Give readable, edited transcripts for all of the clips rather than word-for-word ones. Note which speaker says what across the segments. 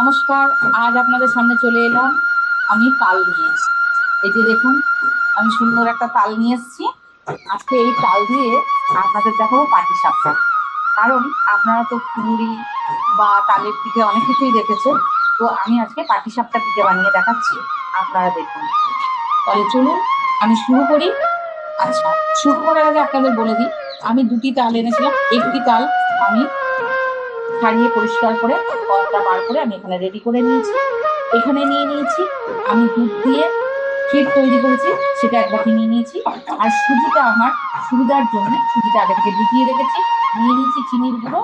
Speaker 1: নমস্কার। আজ আপনাদের সামনে চলে এলাম আমি তাল নিয়ে। এই যে দেখুন, আমি সুন্দর একটা তাল নিয়ে এসেছি। আজকে এই তাল দিয়ে আপনাদের দেখাবো পাটিসাপটা। কারণ আপনারা তো ফুলুরি বা তালের পিঠে অনেক কিছুই দেখেছেন, তো আমি আজকে পাটিসাপটা পিঠে বানিয়ে দেখাচ্ছি। আপনারা দেখুন। তাহলে চলুন আমি শুরু করি। আচ্ছা, শুরু করার আগে আপনাদের বলে দিই, আমি দুটি তাল এনেছিলাম। একটি তাল আমি ছাড়িয়ে পরিষ্কার করে কলটা বার করে আমি এখানে রেডি করে নিয়েছি। এখানে নিয়ে নিয়েছি আমি দুধ দিয়ে ক্ষীর তৈরি করেছি, সেটা এক বাটি নিয়ে নিয়েছি। আর সুজিটা আমার সুবিধার জন্য সুজিটা আগে থেকে ভিজিয়ে রেখেছি। নিয়ে নিয়েছি চিনির গুঁড়ো,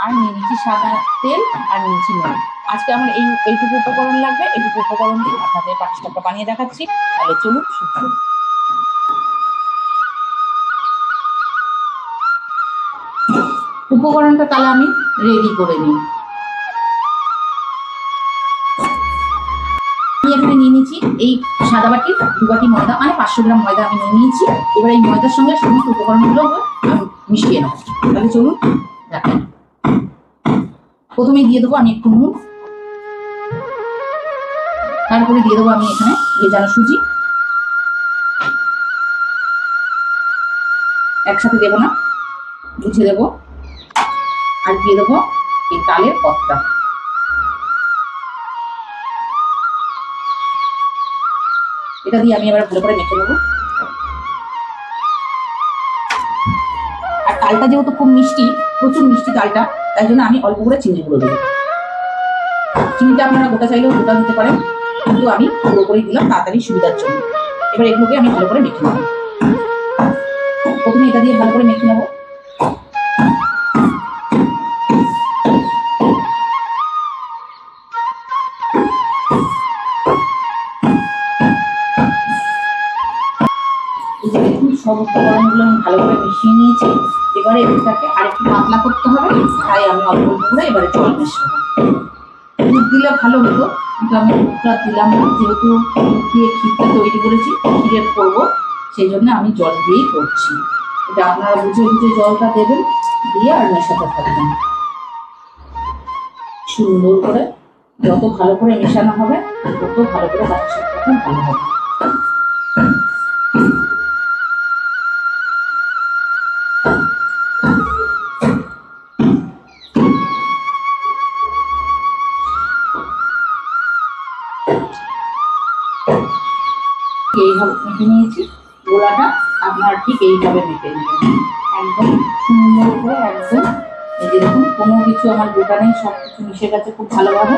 Speaker 1: আর নিয়ে নিয়েছি সাদা তেল, আর নিয়েছি নুন। আজকে আমার এইটুকু উপকরণ লাগবে। এইটুকু উপকরণ দিয়ে আপনাদের পাটিসাপটা বানিয়ে দেখাচ্ছি। তাহলে চলুন শুরু করি। উপকরণটা তাহলে আমি রেডি করে নিই। আমি এখানে নিয়ে নিয়েছি এই সাদা বাটির 2 বাটি ময়দা, মানে 500 গ্রাম ময়দা আমি নিয়ে নিয়েছি। এবার এই ময়দার সঙ্গে সমস্ত উপকরণগুলো আমি মিশিয়ে নেবো। তাহলে চলুন দেখেন। প্রথমেই দিয়ে দেবো আমি একটু নুন, তারপরে দিয়ে দেবো আমি এখানে ভেজানো সুজি। একসাথে দেবো না, বুঝে দেবো। আর দিয়ে দেবো এই তালের পত্তা। এটা দিয়ে আমি এবার ভালো করে মেখে নেবো। আর তালটা যেহেতু খুব মিষ্টি, প্রচুর মিষ্টি তালটা, তাই জন্য আমি অল্প করে চিনি গুঁড়ো দেবো। চিনিটা আপনারা গোটা চাইলেও গোটা দিতে পারেন, কিন্তু আমি পুরো করে দিলাম তাড়াতাড়ি সুবিধার জন্য। এবার এগুলোকে আমি ভালো করে মেখে নেবো। প্রথমে এটা দিয়ে ভালো করে মেখে নেবো। সব উপকরণগুলো আমি ভালো করে মিশিয়ে নিয়েছি। এবারে এটাকে আরেকটু পাতলা করতে হবে, তাই আমি অল্প অল্প করে এবারে জল মেশাবো। দুধ দিলে ভালো হতো, কিন্তু আমি দুধটা দিলাম না, যেহেতু দুধ দিয়ে ক্ষীরটা তৈরি করেছি, ক্ষীরের করবো, সেই জন্য আমি জল দিয়েই করছি। এটা আপনারা বুঝে বুঝে জলটা দেবেন, দিয়ে আর মেশাতে থাকবেন সুন্দর করে। যত ভালো করে মেশানো হবে তত ভালো করে পাটিসাপটাটা ভালো হবে। এইভাবে মেখে নিয়েছি। গোলাটা আপনার ঠিক এইভাবে মেখে নেবেন, একদম সুন্দর করে। একদম এই যে দেখুন, কোনো কিছু আমার গোটা নেই, সব কিছু মিশে গেছে খুব ভালোভাবে।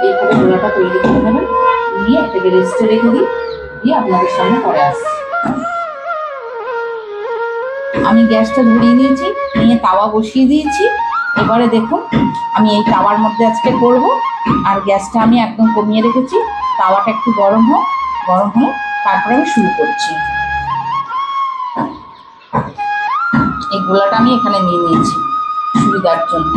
Speaker 1: এইভাবে গোলাটা তৈরি করে নেবেন, নিয়ে এটাকে রেস্টে রেখে দিই, দিয়ে আপনাদের সামনে পরে আসছি। আমি গ্যাসটা ধরিয়ে নিয়েছি, নিয়ে তাওয়া বসিয়ে দিয়েছি। এবারে দেখুন, আমি এই তাওয়ার মধ্যে আজকে করব। আর গ্যাসটা আমি একদম কমিয়ে রেখেছি। তাওয়াটা একটু গরম হোক, গরম হলে তারপরে আমি শুরু করছি। এই গোলাটা আমি এখানে নিয়ে নিয়েছি সুবিধার জন্য।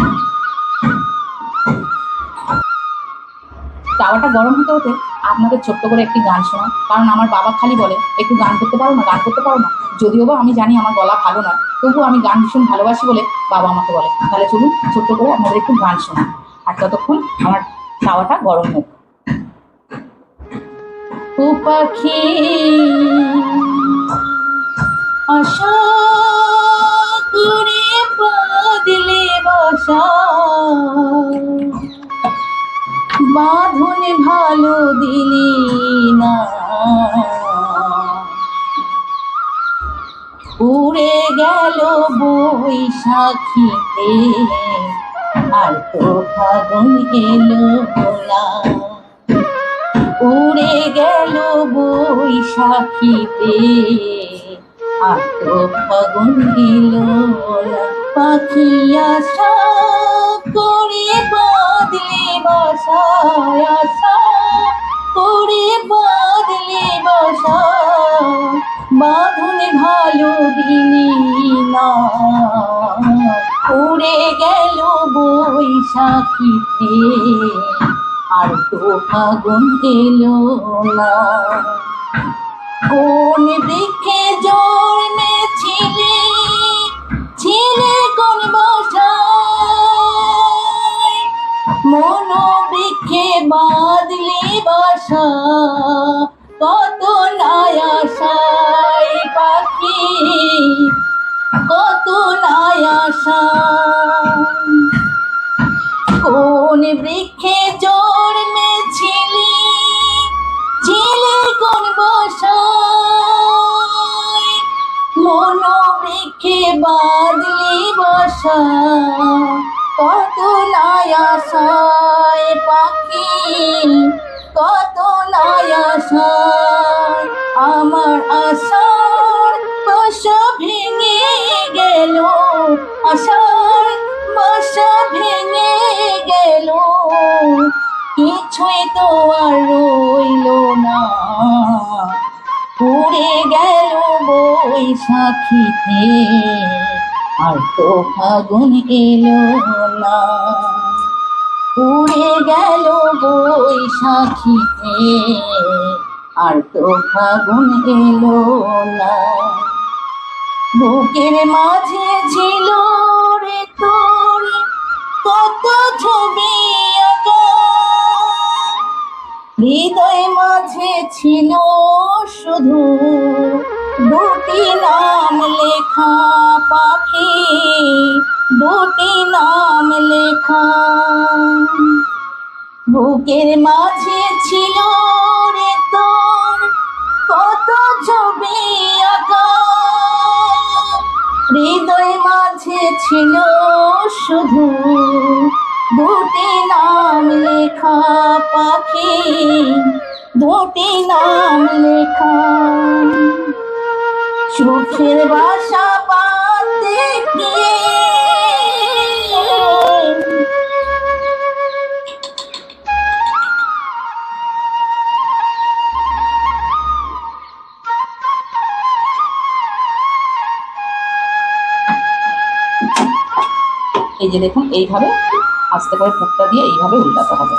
Speaker 1: তাওয়াটা গরম হতে হতে আপনাদের ছোট্ট করে একটি গান শোনাই। কারণ আমার বাবা খালি বলে, একটু গান করতে পারো না, গান করতে পারো না। যদিও বা আমি জানি আমার গলা ভালো নয়, তবুও আমি গান ভীষণ ভালোবাসি বলে বাবা আমাকে বলে। তাহলে চলুন ছোট্ট করে আপনাদের একটু গান শোনাই, আর ততক্ষণ আমার তাওয়াটা গরম হোক। ও পাখি আশা করে বদলে বাসা, বাঁধন ভালো দিলি না, উড়ে গেল বৈশাখীতে, আর তো ফাগুন এলো না। উড়ে গেল বৈশাখীতে, আর তো ফাগুন এলো না। পাখি আশা করে বাঁধলে বাসা, আশা করে বাঁধলে বাসা, বাঁধন ভালো দিলি না, উড়ে গেল বৈশাখীতে, আর তো ফাগুন এলো না। কোন বৃক্ষে জন্মেছিলে, ছিলে কোন বাসায়, মন বৃক্ষে আশা, কত নাই আশায় পাখি, কত নাই আশা। কোন বৃক্ষে জন্মেছিলি, ছিলে কোন বসায়, মন বৃক্ষে বাঁধলি বসা, কত নাই আশায় পাখি, কত নাই আশায়। আমার আশার বাসা ভেঙে গেল, আশার বাসা ভেঙে গেল, কিছুই তো আর রইল না, উড়ে গেল বৈশাখীতে, আর তো ফাগুন এলো না। উড়ে গেল বৈশাখীতে, আর তো ফাগুন এলো না। বুকের মাঝে ছিল রে তোর কত ছবি আঁকা, হৃদয় মাঝে ছিল শুধু দুটি নাম লেখা পাখি, দুটি নাম লেখা। বুকের মাঝে ছিল রে তোর কত ছবি আঁকা, হৃদয় মাঝে ছিল শুধু দুটি নাম লেখা পাখি, দুটি নাম লেখা। সুখের বাসা বাঁধতে গিয়ে এই যে দেখুন, এইভাবে আস্তে করে ফুটটা দিয়ে এইভাবে উল্টাতে হবে।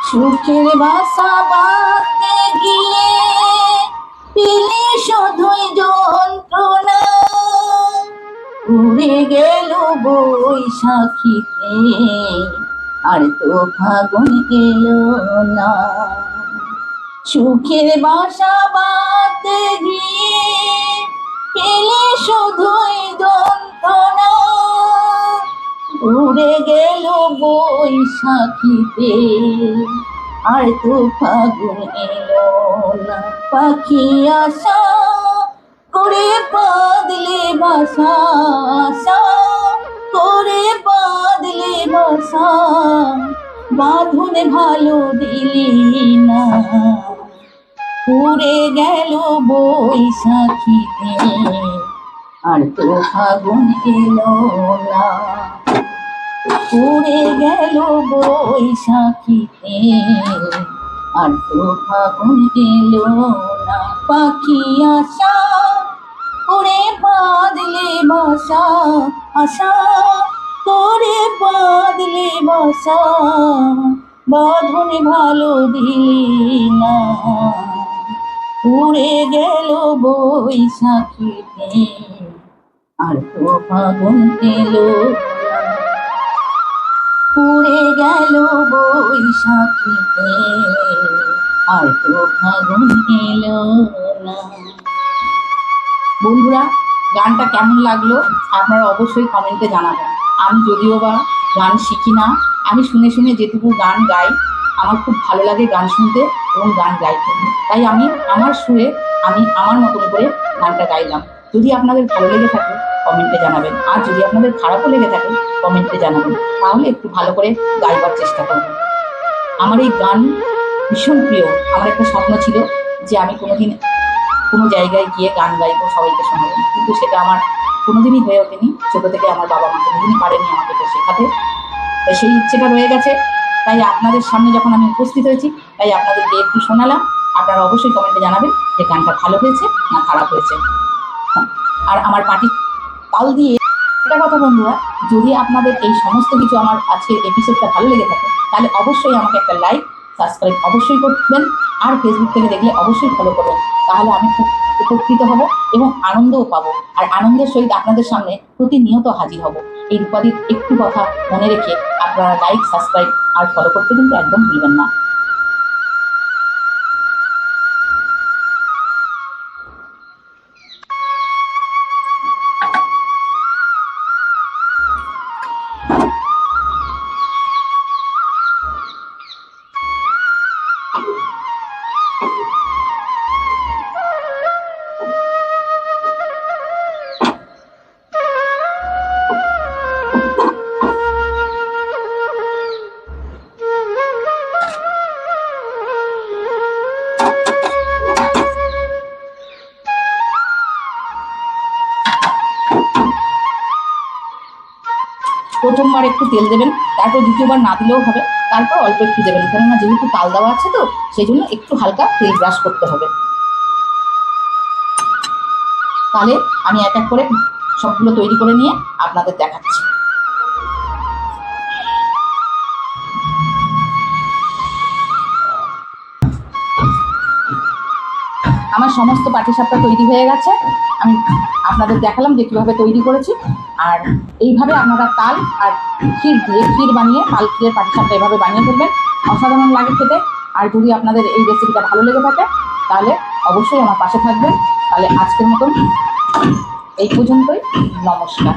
Speaker 1: সুখের বাসা বাঁধতে গিয়ে পেলে শুধুই যন্ত্রণা, উড়ে গেল বৈশাখীতে, আর তো ফাগুন এলো না। সুখের বাসা বাঁধতে গিয়ে পেলে শুধুই যন্ত্রণা, উড়ে গেল বৈশাখীতে, আর তো ফাগুন এলো না। পাখি আশা করে বাঁধলে বাসা, আশা করে বাঁধলে বাসা, বাঁধন ভালো দিলি না, উড়ে গেল বৈশাখীতে, আর তো ফাগুন এলো না। উড়ে গেল বৈশাখীতে, আর তো ফাগুন এলো না। পাখি আশা করে বাঁধলে বাসা, আশা করে বাঁধলে বাসা, বাঁধন ভালো দিলি না, উড়ে গেল বৈশাখীতে, আর তো ফাগুন এলো না। উড়ে গেল বৈশাখীতে, আর তো ফাগুন এলো না। বন্ধুরা, গানটা কেমন লাগলো আপনারা অবশ্যই কমেন্টে জানাবেন। আমি যদিও বা গান শিখি না, আমি শুনে শুনে যেটুকু গান গাই, আমার খুব ভালো লাগে গান শুনতে এবং গান গাইতে, তাই আমি আমার সুরে আমি আমার মতন করে গানটা গাইলাম। যদি আপনাদের ভালো লেগে থাকে কমেন্টে জানাবেন, আর যদি আপনাদের খারাপও লেগে থাকে কমেন্টে জানাবেন, তাহলে একটু ভালো করে গাইবার চেষ্টা করবেন। আমার এই গান ভীষণ প্রিয়। আমার একটা স্বপ্ন ছিল যে আমি কোনোদিন কোনো জায়গায় গিয়ে গান গাইবো, সবাইকে শোনাবো, কিন্তু সেটা আমার কোনোদিনই হয়ে ওঠেনি। ছোটো থেকে আমার বাবা মা কোনোদিনই পারেনি আমাকে এটা শেখাতে, তাই সেই ইচ্ছেটা রয়ে গেছে। তাই আপনাদের সামনে যখন আমি উপস্থিত হয়েছি, তাই আপনাদেরকে একটু শোনালাম। আপনারা অবশ্যই কমেন্টে জানাবেন যে গানটা ভালো হয়েছে না খারাপ হয়েছে। আর আমার পাটি তাল দিয়ে একটা কথা বন্ধুরা, যদি আপনাদের এই সমস্ত কিছু আমার আজকের এপিসোডটা ভালো লেগে থাকে, তাহলে অবশ্যই আমাকে একটা লাইক, সাবস্ক্রাইব অবশ্যই করবেন। আর ফেসবুক থেকে দেখলে অবশ্যই ফলো করবেন, তাহলে আমি খুব উপকৃত হব এবং আনন্দও পাবো। আর আনন্দের সহিত আপনাদের সামনে প্রতিনিয়ত হাজির হব। এই রূপাদির একটু কথা মনে রেখে আপনারা লাইক, সাবস্ক্রাইব আর ফলো করতে কিন্তু একদম ভুলবেন না। প্রথমবার একটু তেল দেবেন, তারপর দ্বিতীয়বার না দিলেও হবে, তারপর অল্প একটু দেবেন, কেননা যেহেতু তাল দেওয়া আছে তো সেই জন্য একটু হালকা তেল ব্রাশ করতে হবে। তাহলে আমি এক এক করে সবগুলো তৈরি করে নিয়ে আপনাদের দেখাচ্ছি। আমার সমস্ত পাটিসাপটা তৈরি হয়ে গেছে, আমি আপনাদের দেখালাম যে কীভাবে তৈরি করেছি। আর এইভাবে আপনারা তাল আর ক্ষীর দিয়ে ক্ষীর বানিয়ে, তাল ক্ষীরের পাটিসাপটা এভাবে বানিয়ে ফেলবেন, অসাধারণ লাগে খেতে। আর যদি আপনাদের এই রেসিপিটা ভালো লেগে থাকে তাহলে অবশ্যই আমার পাশে থাকবেন। তাহলে আজকের মতন এই পর্যন্তই, নমস্কার।